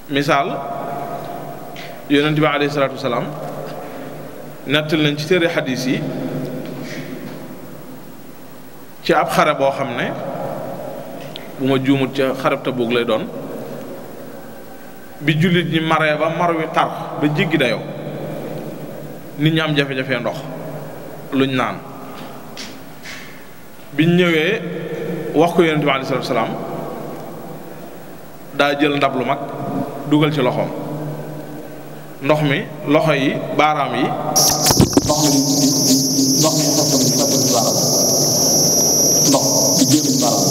misaal yonent bi alayhi salaatu wasalaam nettal nañ ci téere xadiis yi ci ab xare boo xam ne bu ma juumut ca xareb Tabuk lay doon bi jullit ñi maree ba mar wi tar ba jéggi dayoo nit ñi am jafe-jafe ndox luñ naan biñ ñëwee wax ko yonent bi alayhi salaatu wasalaam daa jël ndab lu mag dugal ci loxoom ndox mi loxo yi baaraam yi ndox mi soppal ci baaraam ndox di génn baaraam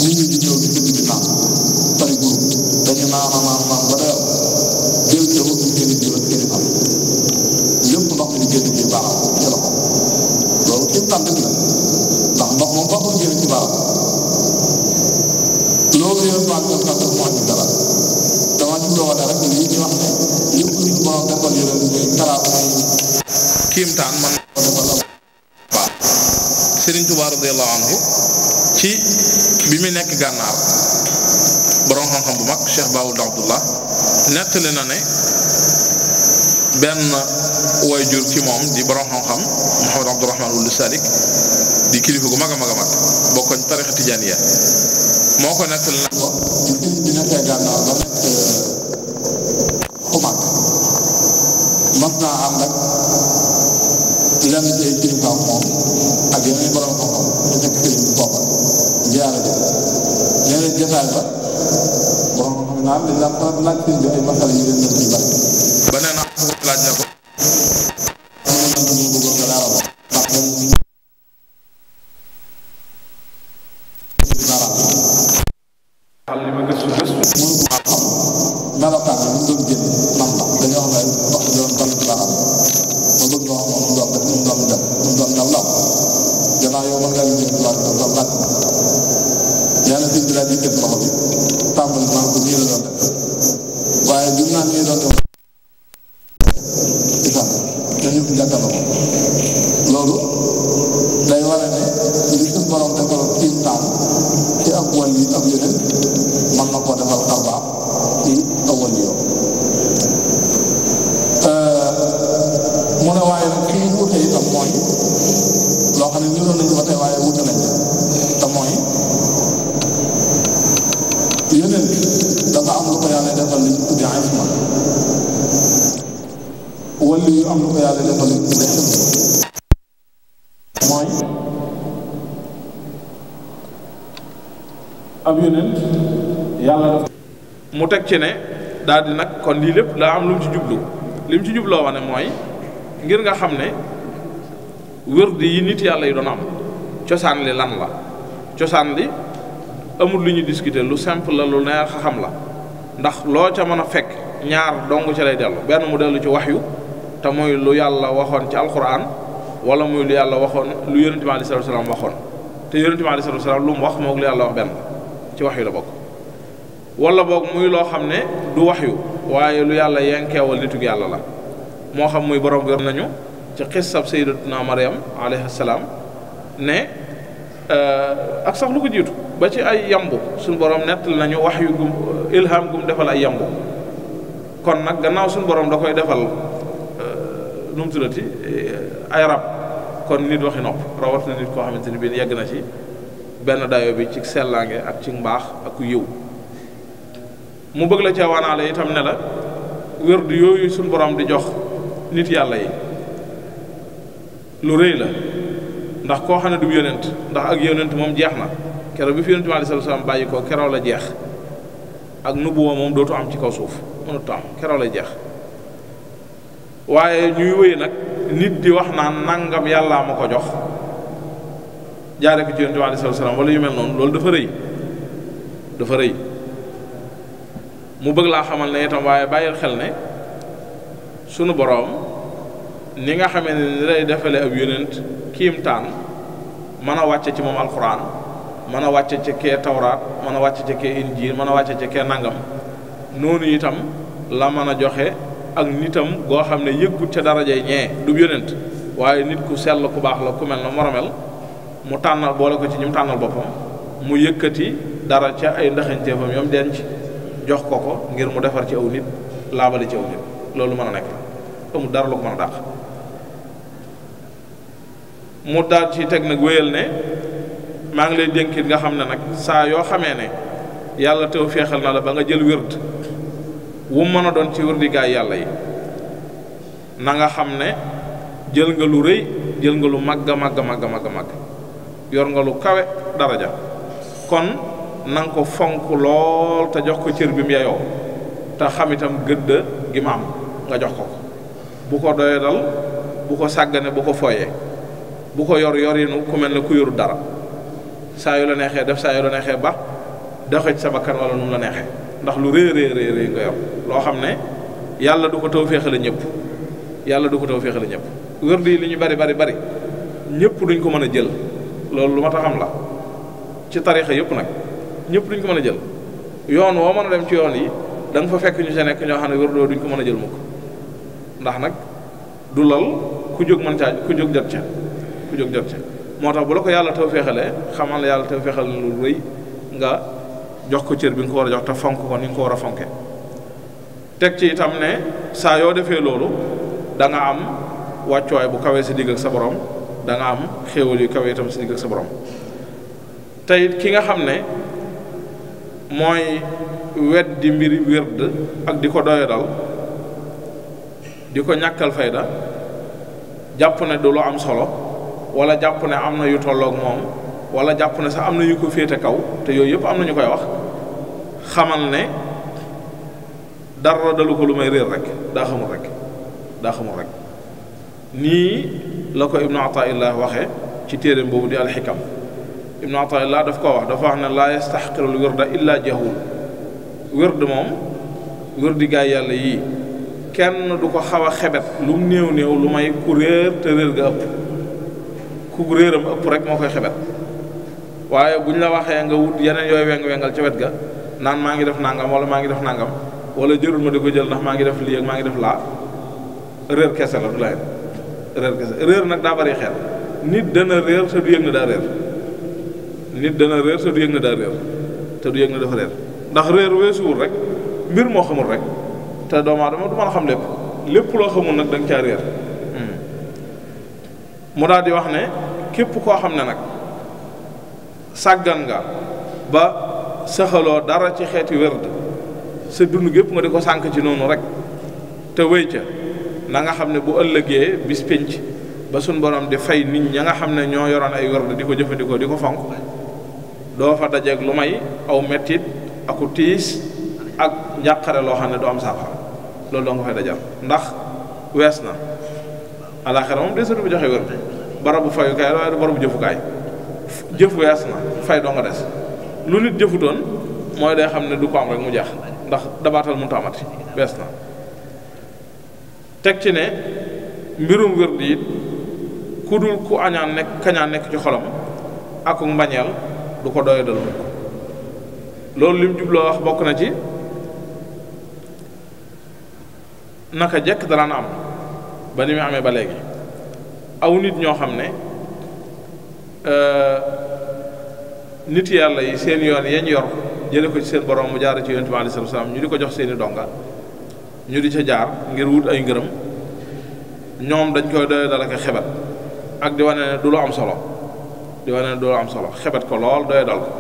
nit ñi di ñëw di dëgg di naan pare groupe dañu naan ba doyal jël ca wut seen i jiw ak seen i am lépp ndox mi di génn ci baaraam ci loxo loolu képp tànn dëgg la ndax ndox moom boo ko génn ci baaraam loolu yow maa ngi ko moo ci dara dama ci doon wane rek lii ñu wax ne lépp lu ñu borom defal yore muy kalaam muy kiimtaan man waaw Sëriñ Tuubaa radiyallahu anhu ci bi mu nekk gànnaar borom xam-xam bu mag Cheikh Baould Abdullah nettali na ne benn waajur ci moom di borom xam-xam Mouhamed Abdourahman Wuld Salik di kilifa gu mag a mag a mag bokkoñ tarixa tijaaniya moo ko nettali na ko bi nekkee gànnaar ba nekk xumaat mas naa am nag lenn ci ay kilifaam moom ak yeneen borom xam-xam ñu nekk sëriñ bi foofa ziyaara ji ñeneen jotaay ba borom xam naa dañ daan faral laaj sëriñ bi ay masala yu leen def yu bari ba nee na laaj na ko melokaan yi ñu doon génn man la dañoo xam ne wax doon kon baaxam ma bëgg nga wax moom mu doon def mu doon def mu doon def law gannaaw yow mën ngaa liggéey ci wàllu doon laaj yàlla sëñ bi daal di tëdd loxo bi tàmbali maa ko nii la doon def waaye bi naan nii doon def itam dañu fi jàkkaarloo ko loolu day wane ne li suñ borom defal kiim taan ci ab wàll yi ab yeneen mën na koo defal xarbaax ci awal yow mu ne waaye nag fi ñu wute itam mooy loo xam ne niroon nañu ba tey waaye wute nañ te mooy yeneen dafa am lu ko yàlla defal li ñu tuddee isma wala yu am lu ko yàlla defal li ñu tuddee mooy ab yeneen yàlla def mu teg ci ne daal di nag kon lii lépp daa am lu mu ci jublu li mu ci jubloo wane mooy ngir nga xam ne wërdi yi nit yàlla yi doon am cosaan li lan la cosaan li amul lu ñu discuter lu simple la lu neex a xam la ndax loo ca mën a fekk ñaar dong ca lay dellu benn mu dellu ci waxyu te mooy lu yàlla waxoon ci alquran wala muy lu yàlla waxoon lu yonent bi alayhi salaatu wa salaam waxoon te yonent bi alayhi salaatu wa salaam lu mu wax moom lu yàlla wax benn ci waxyu la bokk wala boog muy loo xam ne du waxyu waaye lu yàlla yenkeewal nitug yàlla la moo xam muy borom bi nañu ci xissab sayyidatuna Maryam alayhi salaam ne ak sax lu ko jiitu ba ci ay yambu suñu borom nettali nañu waxyu gum ilham gum defal ay yambu kon nag gannaaw suñu borom da koy defal nu mu tuddati ay rab kon nit waxi nopp rawat na nit koo xamante ni bii yegg na ci benn dayo bi ci sellaange ak ci mbaax ak ku yiw mu bëgg la ca wanaale itam ne la wérdu yooyu suñu borom di jox nit yàlla yi lu rëy la ndax koo xam ne du yonent ndax ak yonent moom jeex na keroog bi fi yonent bi alayhi salaam bàyyi ko keroog la jeex ak nubuwa moom dootu am ci kaw suuf mënut am keroog lay jeex waaye ñuy wéy nag nit di wax naan nangam yàllaa ma ko jox jaare ko ci yonent bi alayhi salaam wala yu mel noonu loolu dafa rëy dafa rëy mu bëgg laa xamal ne itam waaye bàyyil xel ne sunu boroom ni nga xamee ne ni lay defale ab yonent kiimtaan mën a wàcce ci moom alxuraan mën a wàcce ci kee tawraat mën a wàcce ci kee injiil mën a wàcce ci kee nangam noonu itam la mën a joxe ak nitam goo xam ne yëggut ca darajay ñee du yonent waaye nit ku sell ku baax la ku mel na moromel mu tànnal boole ko ci ñi mu tànnal boppam mu yëkkati dara ca ay ndaxañteefam yom denc jox ko ngir mu defar ci aw nit laabali ci aw nit loolu mën a nekk la amul dara lu ko mën a dàq. mu daal ci teg nag wéyal ne maa ngi lay dénkit nga xam ne nag saa yoo xamee ne yàlla tew feexal na la ba nga jël wird wu mën a doon ci wirdi gaay yàlla yi na nga xam ne jël nga lu rëy jël nga lu màgg màgg yor nga lu kawe daraja kon na nga ko fonk lool te jox ko cër bi mu yeyoo te xam itam gëdd gi ma am nga jox ko bu ko doyee dal bu ko sàggane bu ko fooyee bu ko yorinu ku mel ne ku yoru dara saa yu la neexee def saa yu la neexee ba doxe ci sa bakkan wala nu mu la neexee ndax lu rëy nga yor loo xam ne yàlla du ko taw féexale ñëpp wërd yi li ñu bari ñëpp duñ ko mën a jël loolu lu ma tax xam la ci tarixa yëpp nag ñëpp duñ ko mën a jël yoon woo mën a dem ci yoon yi da nga fa fekk ñu sa nekk ñoo xam ne wërdoo duñ ko mën a jël mukk ndax nag du lal ku jóg jot ca moo tax bu la ko yàlla taw féexalee xamal la yàlla taw féexal lu rëy nga jox ko cër bi nga ko war a jox te fonk ko ni nga ko war a fonke teg ci itam ne saa yoo defee loolu da nga am wàccuwaay bu kawee sa digg ak sa borom da nga am xéewal yu kawee itam sa digg ak sa borom tey ki nga xam ne mooy weddi mbiri wird ak di ko doyadal di ko ñàkkal fayda jàpp ne du lu am solo wala jàpp ne am na yu tolloog moom wala jàpp ne sax am na yu ko féete kaw te yooyu yëpp am na ñu koy wax xamal ne dara dalu ko lu may réer rek daa xamul rek nii la ko ibnu ataillah waxe ci téeréem boobu di alxikam ibnu ataillah daf koo wax dafa wax ne laa yastaxqirul wirda illa jahul wird moom wirdi gaay yàlla yii kenn du ko xaw a xebet lu mu néew lu may ku réer te réer ga ëpp ku réeram ëpp rek moo koy xebet waaye bu ñu la waxee nga wut yeneen yooyu wengal ca wet ga naan maa ngi def nangam wala maa ngi def nangam wala jërul ma di ko jël ndax maa ngi def lii ak maa ngi def laa réer kese la du la réer nag daa bari xel nit dana réer te du yëg na daa réer te du yëg na dafa réer ndax réer weesuwul rek mbir moo xamul rek te doomu aadama du mën a xam lépp loo xamul nag da nga caa réer mu daal di wax ne képp koo xam ne nag sàggan nga ba saxaloo dara ci xeeti werd sa dund gépp nga di ko sànk ci noonu rek te wéy ca na nga xam ne bu ëllëgee bis pénc ba suñ borom di fay nit ña nga xam ne ñoo yoroon ay werd di ko jëfandikoo di ko fonk doo fa dajeeg lu may aw mettit aku tiis ak njàqare loo xam ne du am saafara loolu doo nga fay dajal ndax wees na alaxira moom desatu bu joxe werd barabu fayukaay waaye du barabu jëfukaay jëf wees na fay doo nga des lu nit jëfutoon mooy day xam ne du ko am rek mu jeex ndax dabaatal mënut a amati wees na teg ci ne mbirum wird yi ku dul ku kañaan nekk ci xolam ak mbañeel du ko doy dal mukk loolu lim jubloo wax bokk na ci naka jekk dara na am ba ni mu amee ba léegi aw nit ñoo xam ne nit yàlla yi seen yoon yañ yor jële ko ci seen borom mu jaar ci yonent bi alayhi salaam ñu di ko jox seeni donga ñu di ca jaar ngir wut ay ngërëm ñoom dañ koy doy dal ak xebet ak di wane ne du lu am solo xebet ko lool doy dal ko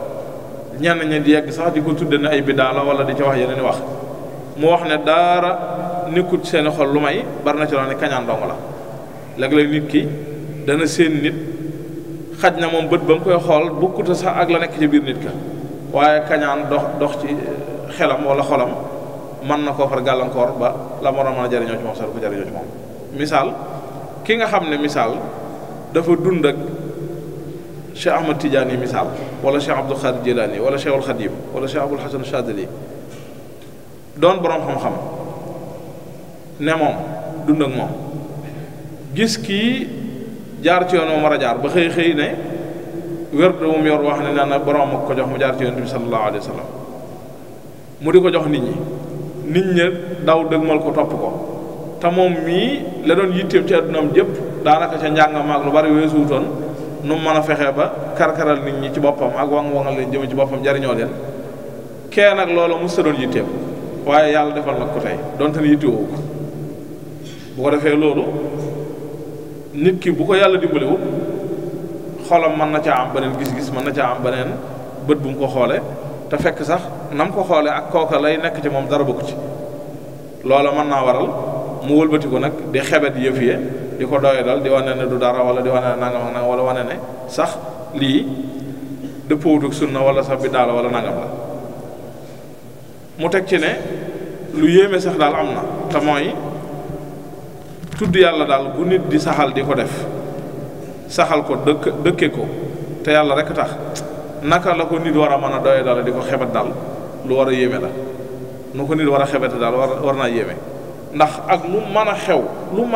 ñenn ñi di yegg sax di ko tudde ne ay biddaa la wala di ca wax yeneen i wax mu wax ne daara nekkut seeni xol lu may bari na ci loo ne kañaan dong la léeg-léeg nit ki dana seen nit xaj na moom bët ba mu koy xool bukkuta sax ak la nekk ci biir nit ka waaye kañaan dox ci xelam wala xolam mën na koo far gàllankoor ba la moroom mën a jariñoo ci moom sax du ko jariñoo ci moom misaal ki nga xam ne misaal dafa dund ak Cheikh Ahmad Tidiane misaal wala Cheikh Abdul Xaadir Jilaani wala Cheikhul Xadim wala Cheikh Abul Hasan Chadili doon boroom xam-xam ne moom dund ak moom gis kii jaar ci yoon moom war a jaar ba xëy ne werd mu yor wax ne na boroom ak ko jox mu jaar ci yonent bi sallallahu alayhi wa sallam mu di ko jox nit ñi daw dëgmal ko topp ko te moom mii la doon yitteem ci àddunaam jëpp daanaka ca njàngam ak lu bari weesuutoon nu mu mën a fexee ba karkaral nit ñi ci boppam ak wang-wangal leen jëme ci boppam jariñoo leen kee nag loolu mos a doon yitteem waaye yàlla defal nag ko tey donte ne yittewoo ko bu ko defee loolu nit ki bu ko yàlla dimbaliwul xolam mën na caa am beneen gis-gis mën na caa am beneen bët bu mu ko xoolee te fekk sax nam ko xoolee ak kooka lay nekk ci moom dara bokku ci loola mën naa waral mu wëlbati ko nag di xebet yëf yi di ko doye dal di wane ne du dara wala di wane ne nangam ak nangam wala wane ne sax lii dëppoowut ak sunna wala sax biddaa la wala nangam la mu teg ci ne lu yéeme sax daal am na te mooy tudd yàlla daal bu nit di saxal di ko def saxal ko dëkke ko te yàlla rek tax naka la ko nit war a mën a doye dal di ko xebet daal lu war a yéeme la nu ko nit war a xebete daal war naa yéeme ndax ak lu mën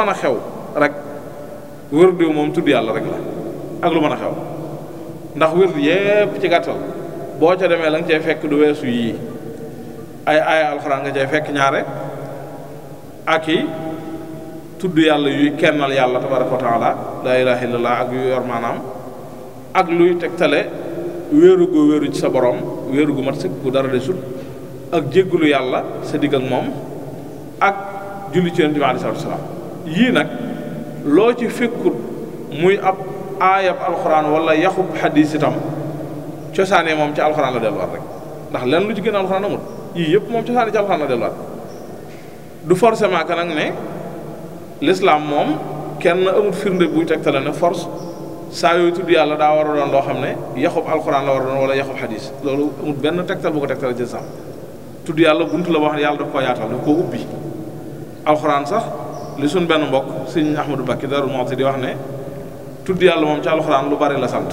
a xew rek wér diw moom tudd yàlla rek la ak lu mën a xew ndax wér yépp ci gàttal boo ca demee la nga cay fekk du weesu yii ay aaya alxuraan nga cay fekk ñaare ak i tudd yàlla yuy kennal yàlla tabaraka wa taala laa ilaha illallah ak yu yor maanaam ak luy tegtale wéeru goo wéeru ci sa borom wéeru gu mat sëkk bu dara de sut ak jéggulu yàlla sa digg ak moom ak julli ci yonent bi aleyhi salaatu wa salaam yii nag loo ci fekkut muy ab aayab alxuraan wala yaxub xadiis itam cosaanee moom ci alxuraan la delluwaat rek ndax lenn lu ci gën a alxuraan amul yii yëpp moom cosaanee ci alxuraan la delluwaat du forcément que nag ne l'islam moom kenn amul firnde buy tegtale ne force saa yooyu tudd yàlla daa war a doon loo xam ne yaxub alxuraan la war a doon wala yaxub xadiis loolu amul benn tegtal bu ko tegtale ci sam tudd yàlla bunt la boo xam ne yàlla daf koo yaatal daf koo ubbi alxuraan sax li suñ benn mbokk sëñ Ahmadou Bakki Darou Mouhty di wax ne tudd yàlla moom ci alxuraan lu bari la sant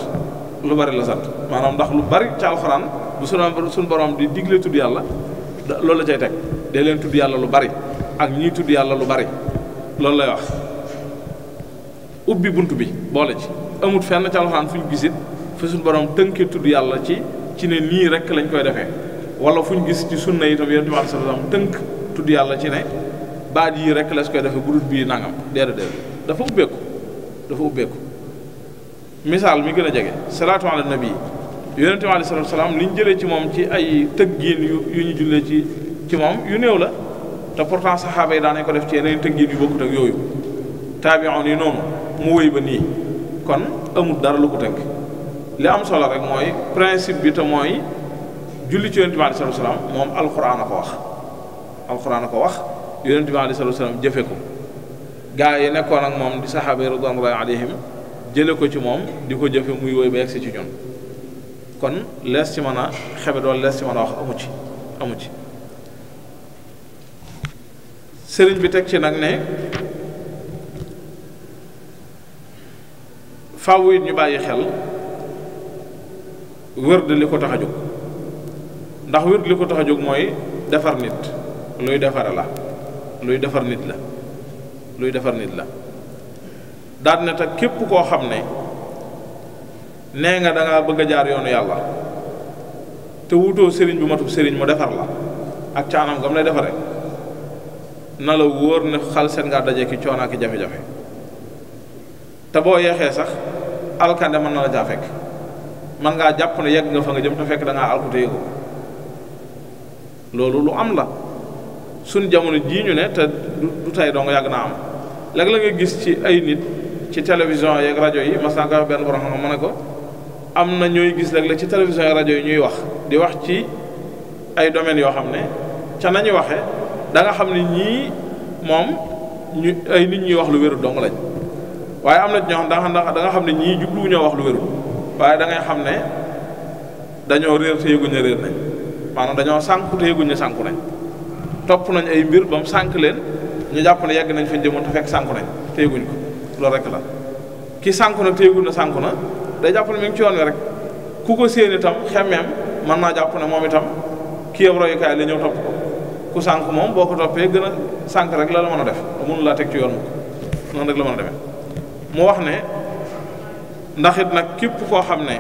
maanaam ndax lu bari ci alxuraan bu suñ borom di digle tudd yàlla loolu la cay teg dee leen tudd yàlla lu bari ak ñii tudd yàlla lu bari loolu lay wax ubbi bunt bi boole ci amut fenn ci alxuraan fu ñu gisit fa suñ borom tënkee tudd yàlla ci ne nii rek lañ koy defee wala fu ñu gis ci sunna itam yonent bi sallallahu alayhi wasallam tënk tudd yàlla ci ne baat yii rek la su koy defee bu dul bii nangam déedéet dafa ubbeeku misaal mi gën a jege salaatu ala nabi yonent bi sallallahu alayhi wasallam li ñu jëlee ci moom ci ay tëggiin yu ñu jullee ci moom yu néew la te pourtant saxaaba yi daanañ ko def ci yeneen tëggiin yu bokkut ak yooyu taabi'oon yi noonu mu wéy ba nii kon amul dara lu ko tënk li am solo rek mooy principe bi te mooy julli ci yonent bi sallallahu alayhi wasallam moom alxuraan a ko wax yonent bi sallallahu alayhi wasallam jëfe ko gaa yi nekkoon ak moom di saxaaba yi ridwanullahi alayhim jële ko ci moom di ko jëfe muy woy ba yegsi ci ñun kon lees ci mën a xebet wala lees ci mën a wax amu ci sëriñ bi teg ci nag ne faaw it ñu bàyyi xel wërd li ko tax a jóg ndax wërd li ko tax a jóg mooy defar nit luy defar nit la daal ne te képp koo xam ne nee nga da ngaa bëgg a jaar yoonu yàlla te wutoo sëriñ bu matub sëriñ mu defar la ak caanam gam lay defare na la wóor ne xal seen ngaa daje ki coono ak jafe-jafe te boo yeexee sax alkande mën na la caa fekk man ngaa jàpp ne yegg nga fa nga jëm te fekk da ngaa alkute yëgu loolu lu am la suñ jamono jii ñu ne te du tey doo nga yàgg naa am léegi la nga gis ci ay nit ci télévision yeeg rajo yi mas naa ko wax benn borom xam ma ne ko am na ñooy gis léeg la ci télévision yeeg rajo yi ñuy wax di wax ci ay domaines yoo xam ne ca nañu waxe da nga xam ne ñii moom ñu ay nit ñuy wax lu wérul dong lañ waaye am na ci ñoo xam da nga xam ne ñii jubluwu ñoo wax lu wérul waaye da ngay xam ne dañoo réer te yëguñ ne réer nañ maanaam dañoo sànku te yëguñ ne sànku nañ topp nañ ay mbir ba mu sànk leen ñu jàpp ne yegg nañ fa jëmoon te fekk sànku nañ te yëguñ ko loolu rek la ki sànku na te yëguñ na sànku na day jàpp ne mi ngi ci yoon wi rek ku ko séen itam xemmeem mën naa jàpp ne moom itam kii ab royukaay la ñëw topp ko ku sànk moom boo ko toppee gën a sànk rek la mën a def mënu laa teg ci yoon mu noonu rek la mën a demee mu wax ne ndax it nag képp koo xam ne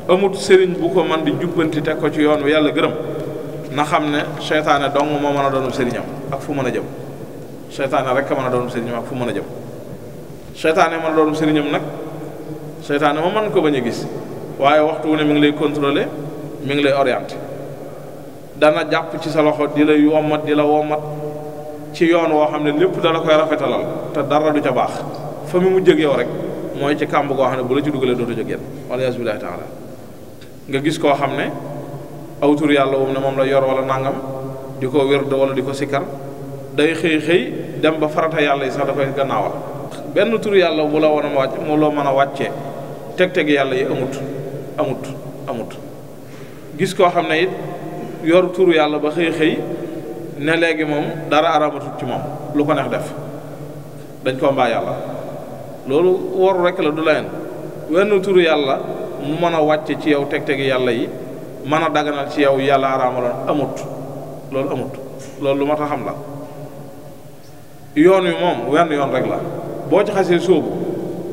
amut sëriñ bu ko man di jubbanti teg ko ci yoon wi yàlla gërëm na xam ne seytaane dong moo mën a doonum sëriñam ak fu mën a jëm seytaane rek a mën a doonum sëriñam ak fu mën a jëm seytaane mën a doonum sëriñam nag seytaane moom mën ko bañ a gis waaye waxtu wu ne mi ngi lay contrôler mi ngi lay orienté dana jàpp ci sa loxo di la wommat di la wommat ci yoon woo xam ne lépp dala koy rafetalal te dara du ca baax fa mu mujj ak yow rek mooy ci kàmb goo xam ne bu la ci dugalee dootu jóg yéen wala yaasu billaahi taala nga gis koo xam ne aw tur yàlla wum ne moom la yor wala nangam di ko wérd wala di ko sikkar day xëy dem ba farata yàlla yi sax da koy gannaawal benn tur yàlla bu la war a wàcc moo loo mën a wàccee teg yàlla yi amut gis koo xam ne it yor turu yàlla ba xëy ne léegi moom dara aramatut ci moom lu ko neex def dañ koo mbaa yàlla loolu waru rekk la du leen wenn turu yàlla mu mën a wàcce ci yow teg-tegi yàlla yi mën a daganal ci yow yàlla araamaloon amut loolu lu ma ta xam la yoon wi moom wenn yoon rek la boo ci xasee sóobu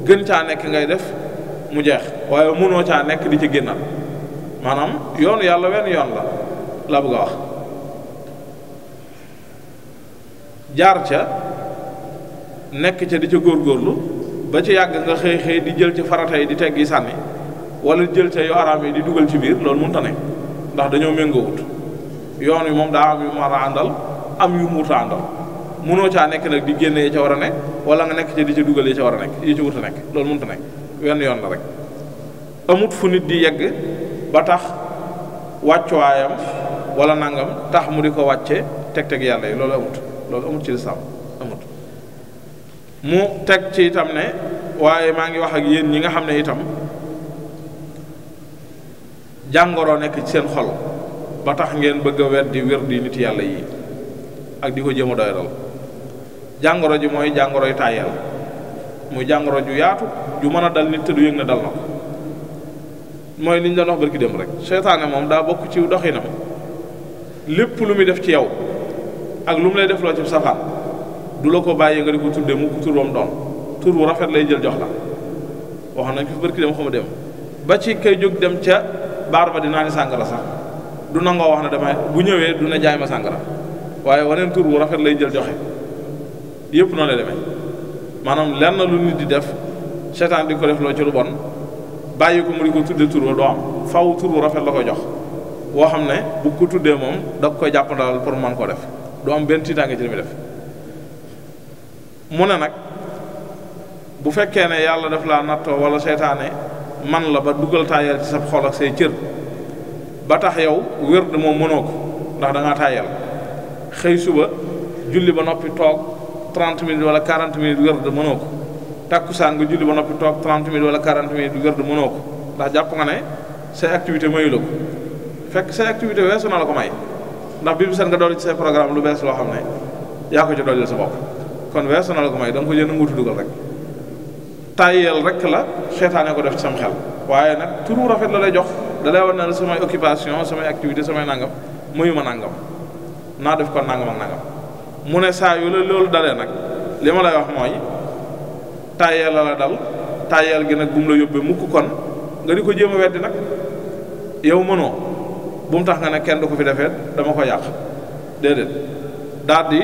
gën caa nekk ngay def mu jeex waaye mënoo caa nekk di ci génnal maanaam yoonu yàlla wenn yoon la bëgg a wax jaar ca nekk ca di ca góorgóorlu ba ci yàgg nga xëy di jël ci farata yi di teggi sànni wala jël ca yu araam yi di dugal ci biir loolu mënta ne ndax dañoo méngoowut yoon wi moom daa am yu mar a àndal am yu muuta àndal mënoo caa nekk nag di génne yi ca war a nekk wala nga nekk ca di ca dugal yi ca war a nekk yi ca wut a nekk loolu mënta nekk wenn yoon la rek amut fu nit di yegg ba tax wàccuwaayam wala nangam tax mu di ko wàcce teg yàlla yi loolu amut ci lislaam amut mu teg ci itam ne waaye maa ngi wax ak yéen ñi nga xam ne itam jàngoro nekk ci seen xol ba tax ngeen bëgg a weddi wér di nit yàlla yi ak di ko jéem a doyadal jàngoro ji mooy jàngoroy tàyyeel muy jàngoro ju yaatu ju mën a dal nit te du yëg na dal na ko mooy li ñu doon wax barki dem rek seytaane moom daa bokk ci doxinam lépp lu muy def ci yow ak lu mu lay def loo ci safaan du la ko bàyyi nga di ko tuddee mu ko tur wam doon tur wu rafet lay jël jox la wax nañ ko fi barki dem xama dem ba ci kay jóg dem ca baar ba di naani sàngara sax du nangoo wax ne damay bu ñëwee du ne jaay ma sàngara waaye waneen tur wu rafet lay jël joxe yëpp noonu lay demee maanaam lenn lu nit di def seytaan di ko def loo ci lu bon bàyyi ko mu di ko tuddee tur wa doo am faw tur wu rafet la koy jox boo xam ne bu ko tuddee moom da koy jàppandalal pour man koo def du am benn tiitaange ci li muy def mu ne nag bu fekkee ne yàlla daf laa nattoo wala seytaane man la ba dugal taayal ci sa xol ak say cër ba tax yow wérd moom mënoo ko ndax da ngaa taayal xëy suba julli ba noppi toog 30 minutes wala 40 minutes wérd mënoo ko takkusaan nga julli ba noppi toog 30 minutes wala 40 minutes wérd mënoo ko ndax jàpp nga ne say activité mayu la ko fekk say activité weesu na la ko may ndax bi seen nga dolli ci say programme lu bees loo xam ne yaa ko ci dollil sa bopp kon weesu na la ko may da nga ko jënd nguutu dugal rek tàyyeel rek la seytaane ko def ci sam xel waaye nag turu rafet la lay jox da lay war na la samay occupation samay activité samay nangam mayu ma nangam naa def kon nangam ak nangam mu ne saa yu la loolu dalee nag li ma lay wax mooy tàyyeel la dal tàyyeel gi nag bu mu la yóbbee mukk kon nga di ko jéem a weddi nag yow mënoo bu mu tax nga ne kenn du ko fi defee dama ko yàq déedéet daal di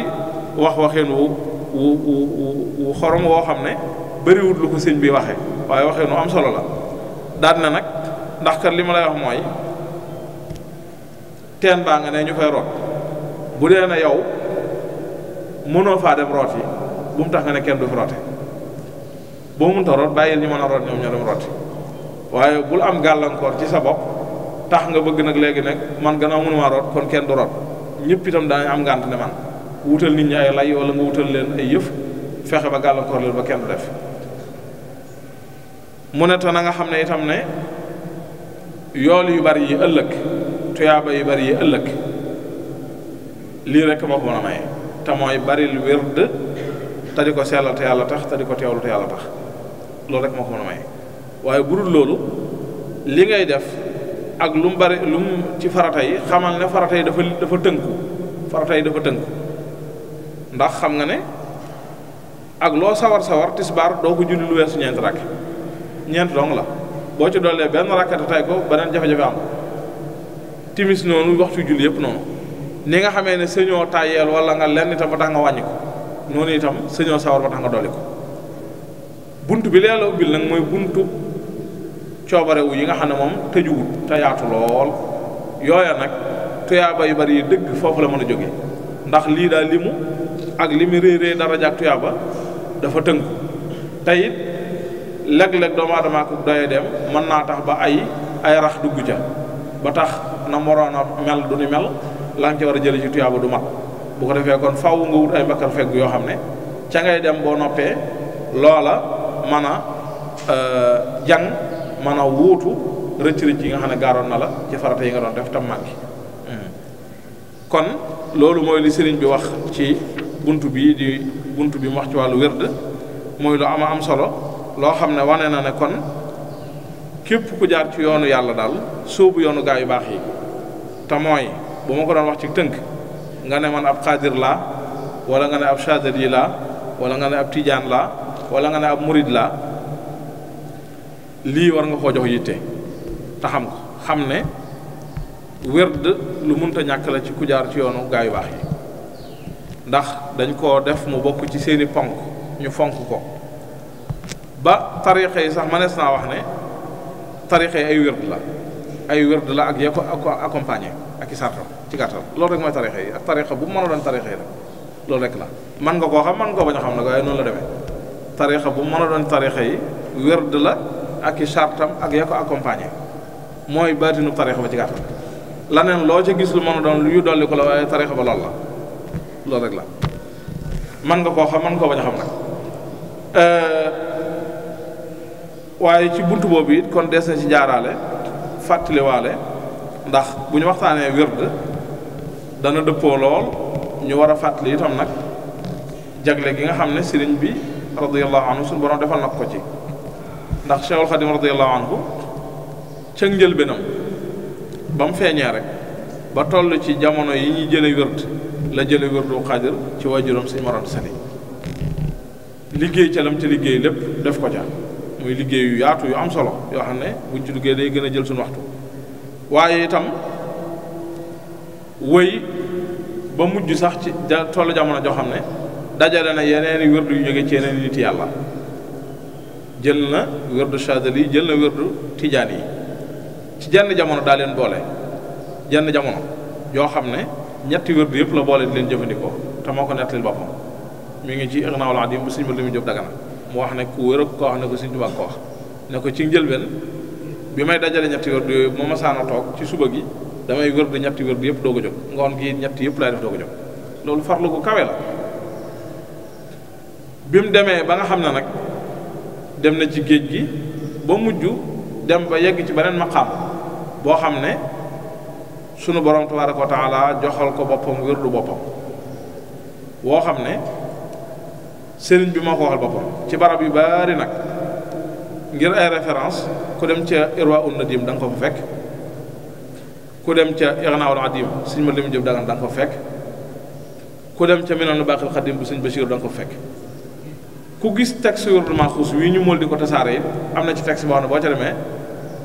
wax waxeen wu xorom woo xam ne bëriwut lu ko sëñ bi waxee waaye waxee nu am solo la daal na nag ndax kat li ma lay wax mooy teen baa nga ne ñu fay root bu dee na yow mënoo faa dem root yi bu mu tax nga ne kenn du fi roote boo mënta root bàyyil ñu mën a root ñoom ñoo dem rooti waaye bul am gàllankoor ci sa bopp tax nga bëgg nag léegi nag man gannaaw mënumaa root kon kenn du root ñëpp itam daañu am ngànt ne man wutal nit ñi ay lay wala nga wutal leen ay yëf fexe ba gàllankoor leen ba kenn du def mu ne te na nga xam ne itam ne yool yu bari yi ëllëg tuyaaba yu bari yi ëllëg lii rek moo ko mën a maye te mooy bari lu wérd te di ko sellal te yàlla tax te di ko teewlu te yàlla tax loolu rek moo ko mën a maye waaye bu dul loolu li ngay def ak lu mu bari lu mu ci farata yi xamal ne farata yi dafa tënku farata yi dafa tënku ndax xam nga ne ak loo sawar tisbaar doo ko julli lu weesu ñeent rakk ñeent dong la boo ci dollee benn rakkate tay ko beneen jafe-jafe am timis noonu waxtu julli yëpp noonu ni nga xamee ne sëñoo tàyyeel wala nga lenn itam ba tax nga wàññi ko noonu itam sëñoo sawar ba tax nga dolli ko bunt bi lee la ubbil nag mooy buntu coobarewu yi nga xam ne moom tëjuwut te yaatu lool yooya nag tuyaaba yu bari yi dëgg foofu la mën a jóge ndax lii daal limu ak li mu réy réy daraja ak tuyaaba dafa tënku te it léeg-léeg doomu aadama ko doye dem mën naa tax ba ay rax dugg ca ba tax na moroon a mel du ni mel la nga ca war a jële ci tuyaaba du mat bu ko defee kon faw nga wut ay bakkar fegg yoo xam ne ca ngay dem boo noppee loola mën a jàng mën a wuutu rëcc-rëcc yi nga xam ne gaaroon na la ci farata yi nga doon def tam màggi kon loolu mooy li sëriñ bi wax ci buntu bii di buntu bi mu wax ci wàllu wérd mooy lu am solo loo xam ne wane na ne kon képp ku jaar ci yoonu yàlla daal sóobu yoonu gaa yu baax yi te mooy bu ma ko doon wax ci tënk nga ne man ab xaadir laa wala nga ne ab chadili laa wala nga ne ab tijaan laa wala nga ne ab murid laa lii war nga koo jox yitte te xam ko xam ne wérd lu munta ñàkk la ci ku jaar ci yoonu gaa yu baax yi ndax dañ koo def mu bokk ci seeni ponk ñu fonk ko ba tarixa yi sax manees naa wax ne tarixa yi ay wérd la ak ya ko accompagné ak i sartam ci gàttal loolu rek mooy tarixa yi ak tarixa bu mën a doon tarixa yi rek loolu rek la man nga koo xam man nga koo bañ a xam nag waaye noonu la demee tarixa bu mën a doon tarixa yi wérd la ak i sartam ak ya ko accompagné mooy baatinu tarixa ba ci gàttal laneen loo ca gis lu mën a doon lu yu dolli ko la waaye tarixa ba loolu la loolu rek la man nga koo xam man nga koo bañ a xam nag waaye ci buntu boobu it kon des na ci jaaraale fàttaliwaale ndax bu ñu waxtaanee wérd dana dëppoo lool ñu war a fàttali itam nag jagle gi nga xam ne sëriñ bi radiyallahu anhu suñu borom defal na ko ci ndax Cheikhul Khadim radiyallahu anhu ca njëlbéenam ba mu feeñee rek ba toll ci jamono yi ñuy jële wérd la jële wérdu xaadir ci waajuram Sëriñ Mor Anta Sali liggéey ca lam ca liggéey lépp def ko ca muy liggéey yu yaatu yu am solo yoo xam ne buñ ci duggee day gën a jël suñu waxtu waaye itam wëy ba mujj sax ci tollu jamono joo xam ne dajale na yeneeni wérdu yu jóge ci yeneen nit yàlla jël na wérdu Chadili jël na wérdu Tijaan yi ci jenn jamono daa leen boole jenn jamono yoo xam ne ñetti wérdu yëpp la boole di leen jëfandikoo te moo ko nettalil boppam mi ngi ci Irnaawul Adim bu Sëriñ Lamin Jóob Dagana mu wax ne ku wér ak koo wax ne ko Sëriñ Tuubaa ko wax ne ko ci njëlbeen bi may dajale ñetti wérdu yooyu moo ma saana toog ci suba gi damay wérdu ñetti wérdu yëpp doog a jóg ngoon gi ñetti yëpp laay def doog a jóg loolu farlu gu kawe la bi mu demee ba nga xam ne nag dem na ci géej gi ba mujj dem ba yegg ci beneen maqaam boo xam ne sunu borom tabaaraka wa taala joxal ko boppam wérdu boppam woo xam ne sëriñ bi moo ko waxal boppam ci barab yu bari nag ngir ay référence ku dem ca Irwaa'un Nadim da nga ko fa fekk ku dem ca Irnaa'ul Adim Sëriñ Mor Lamin Jóob Dagana da nga ko fekk ku dem ca Minaanul Baaqil Xadiim bu Sëriñ Basiiru da nga ko fekk ku gis texte wérdu Maxuus wi ñu mool di ko tasaare it am na ci texte boo xam ne boo ca demee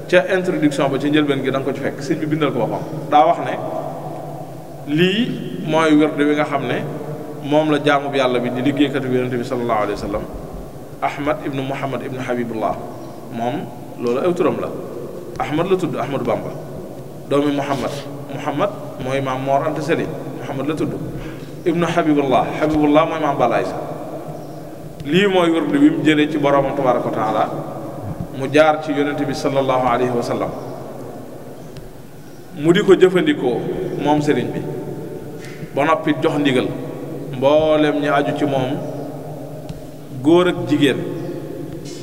ca introduction ba ca njëlbeen gi da nga ko ci fekk sëriñ bi bindal ko boppam daa wax ne lii mooy wérdu wi nga xam ne moom la jaamu bi yàlla bi di liggéeykatu bi yonente bi sallallahu alayhi wa sallam Ahmad ibnu Muhammad ibnu Habibullah moom loolu aw turam la Ahmad la tudd Ahmadu Bamba doomi Muhammad mooy maam Mor Anta Sali Muhammad la tudd ibnu Habibullah mooy maam Balla Aysa lii mooy wérdu bi mu jëlee ci boroomam tabaaraka wa taala mu jaar ci yonente bi sallallahu alayhi wa sallam mu di ko jëfandikoo moom sëriñ bi ba noppi jox ndigal mboolem ñu aju ci moom góor ak jigéen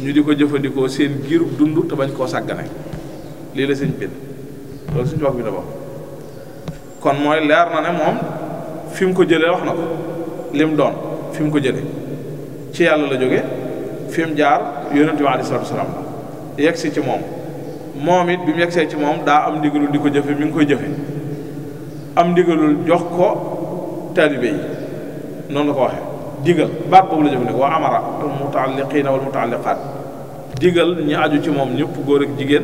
ñu di ko jëfandikoo seen giirub dund te bañ koo sàggane lii la sëñ bind loolu suñu wax bi da kon mooy leer na ne moom fi mu ko jëlee wax na ko lim doon fi mu ko jëlee ci yàlla la jóge fi mu jaar yonente bi alayhi salaatu wasalaam la yegsi ci moom it bi mu yegsee ci moom daa am ndigalul di ko jëfe mi ngi koy jëfe am ndigalul jox ko taalibe yi noonu la ko waxee digal baat boobu la jëfandikoo wa amara al mutaalliqiina wal mutaalliqaat digal ñi aju ci moom ñëpp góor ak jigéen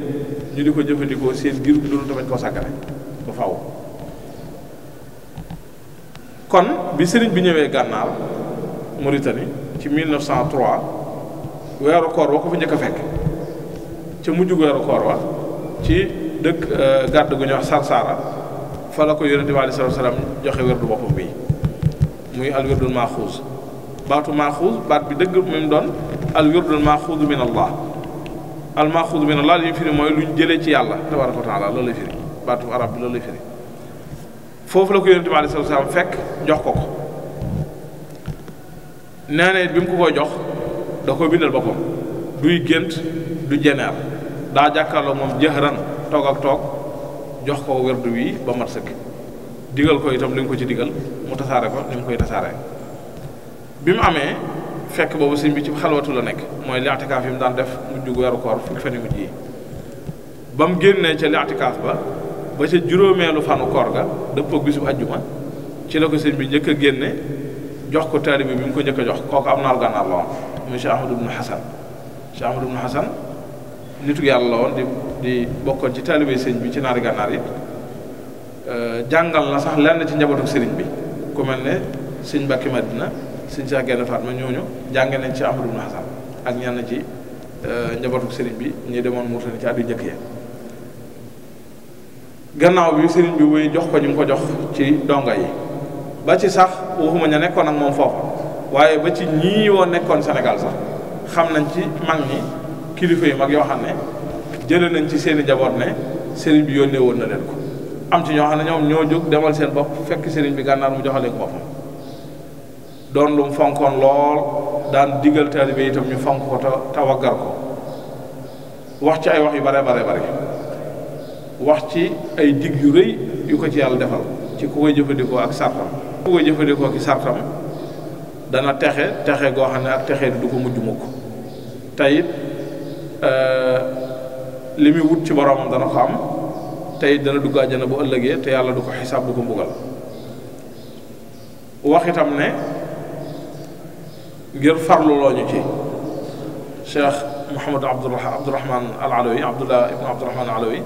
ñu di ko jëfandikoo seen giir bu dund tamit koo sàggane ba faw kon bi sëriñ bi ñëwee gànnaar Mauritanie ci 1903 weeru koor wa ko fa njëkk a fekk ca mujjug weeru koor wa ci dëkk gàdd gu ñuy wax Sarsara fa la ko yonente bi alayhi salaam joxe wérdu boppam bii muy al wirdul maaxuuz. baatu maaxuuz baat bi dëgg mu doon al wirdul maaxuuz min allah. al maaxuuz min allah li ñu firi mooy luñ jëlee ci yàlla tabaaraka wa taala loolu lay firi baatu arab bi loolu lay firi. foofu la ko yonente bi alayhi salaam fekk jox ko nee na bi mu ko koy jox da ko bindal boppam duy gént du jeneer daa jàkkaarloo moom jëhran toog ak toog jox ko werdu wi ba mat sëkk digal ko itam li nga ko ci digal mu tasaare ko ni mu koy tasaare bi mu amee fekk boobu sëñ bi ci xalwatu la nekk mooy li'tikaaf yi mu daan def mujj weeru koor fukki fan yu mujj yi ba mu génnee ca li'tikaaf ba ca juróomeelu fanu koor ga dëppoo bisub ajjuma ci la ko sëñ bi njëkk a génne jox ko taalibe bi mu ko njëkk a jox kooku am naaru gànnaar la woon muy Cheikh Ahmadou ibn Hasan Cheikh Ahmadou ibn Hasan nitu yàlla la woon di bokkoon ci taalibe sëñ bi ci naari gànnaar yi jàngal na sax lenn ci njabootu sëriñ bi ku mel ne sëñ Mbàkke Madina sëñ Cheikh Gaïndé Fatma ñooñu jànge nañ ci Ahmadou ibn Hasan ak ñenn ci njabootu sëriñ bi ñi demoon Mauritanie ci at yu njëkk ya gannaaw bi sëriñ bi wuy jox ko ñu mu ko jox ci donga yi ba ci sax waxuma ña nekkoon ak moom foofu waaye ba ci ñii woon nekkoon Sénégal sax xam nañ ci mag ñi kilifa yu mag yoo xam ne jëlee nañ ci seeni njaboot ne sëriñ bi yónnee woon na leen ko am ci ñoo xam ne ñoom ñoo jóg demal seen bopp fekk sëriñ bi gànnaar mu joxalee ko boppam doon lu mu fonkoon lool daan digal taalibe itam ñu fonk ko te waggar ko wax ci ay wax yu bare wax ci ay dig yu rëy yu ko ci yàlla defal ci ku koy jëfandikoo ak sartam ku koy jëfandikoo ki sartam dana texe goo xam ne ak texe du ko mujj mukk teyit li muy wut ci boroomam dana ko am teyit dana dugg àjjana bu ëllëgee te yàlla du ko xisaab du ko mbugal wax itam ne ngir farlu looñu ci Cheikh Mouhamadou Abdourahman al Alawi Abdullah ibnu Abdourahman al Alawi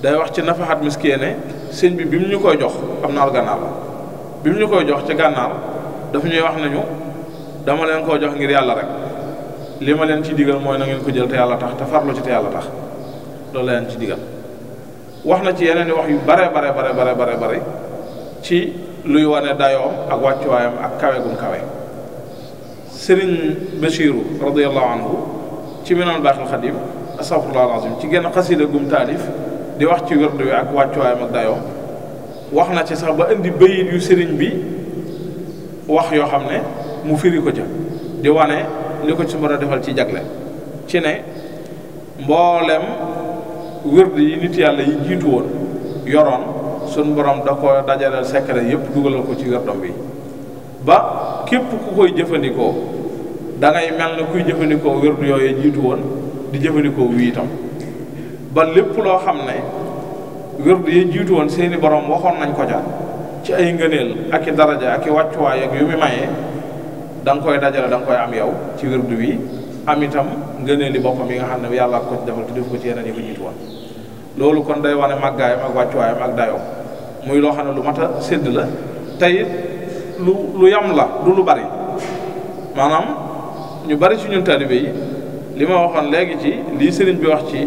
day wax ci nafaxat miskee ne sëñ bi mu ñu koy jox am naaru gànnaar la bi mu ñu koy jox ci gànnaar dafa ñuy wax nañu dama leen koo jox ngir yàlla rek li ma leen ci digal mooy na ngeen ko jël te yàlla tax te farlu ci te yàlla tax loolu la leen ci digal wax na ci yeneen i wax yu bare ci luy wane dayoom ak wàccuwaayam ak kawe gum kawe Sëriñ Bachiru radiyallahu anhu ci Minanul Baaxil Xadiim astaghfirullah alazim ci genn xasida gum taalif di wax ci wérdu wi ak wàccuwaayam ak dayoom wax na ci sax ba indi bayit yu sëriñ bi wax yoo xam ne mu firi ko ca di wane li ko ci mën a defal ci jagle ci ne mboolem wérdu yi nit yàlla yi jiitu woon yoroon suñ borom da ko dajaleel secret yépp dugalal ko ci wérdom bi ba képp ku koy jëfandikoo da ngay mel na kuy jëfandikoo wérdu yooyu jiitu woon di jëfandikoo wii itam ba lépp loo xam ne wérdu yi jiitu woon seeni borom waxoon nañ ko ca ci ay ngëneel ak i daraja ak i wàccuwaay ak yu mu mayee da nga koy dajale da nga koy am yow ci wérdu wi am itam ngëneeli boppam yi nga xam ne yàlla ko ci defal te def ko ci yeneen yi ko jiitu woon loolu kon day wane màggaayam ak wàccuwaayam ak dayoom muy loo xam ne lu mat a sédd la tey lu yam la du lu bari maanaam ñu bari ci ñun taalibe yi li ma waxoon léegi ci lii sëriñ bi wax ci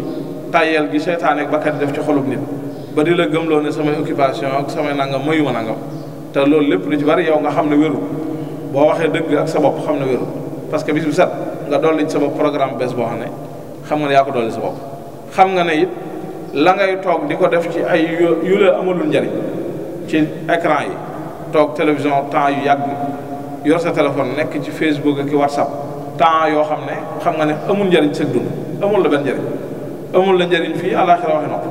tàyyeel gi seytaane ak bakkat def ci xolub nit ba di la gëmloo ne samay occupation ak samay nangam mayuma nangam te loolu lépp lu ci bari yow nga xam ne wéru boo waxee dëgg ak sa bopp xam ne wéru parce que bis bu set nga dolli ci sa bopp programme bees boo xam ne xam nga ne yaa ko dolli sa bopp xam nga ne it la ngay toog di ko def ci ay yu la amalul njariñ ci écran yi toog télévision temps yu yàgg yor sa téléphone nekk ci Facebook ak WhatsApp temps yoo xam ne xam nga ne amul njariñ sa dund amul la benn njariñ amul la njariñ fii àllaaxira waxi nopp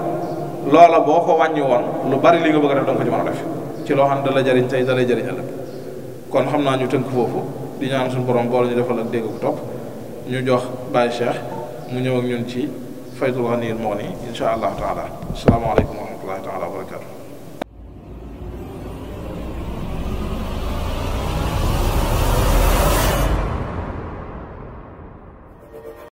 loola boo ko wàññi woon lu bari li nga bëgg a def danga ko ci mën a def ci loo xam ne da la jariñ tey da lay jariñ ëllëg kon xam naa ñu tënk foofu di ñaan suñu borom boole ñu defal ak dégg ko topp ñu jox Baye Cheikh mu ñëw ak ñun ci Faydul Ghaniyyil Mughni insha allahu taala asalaamaaleykum wa rahmatullahi taala wa barakatu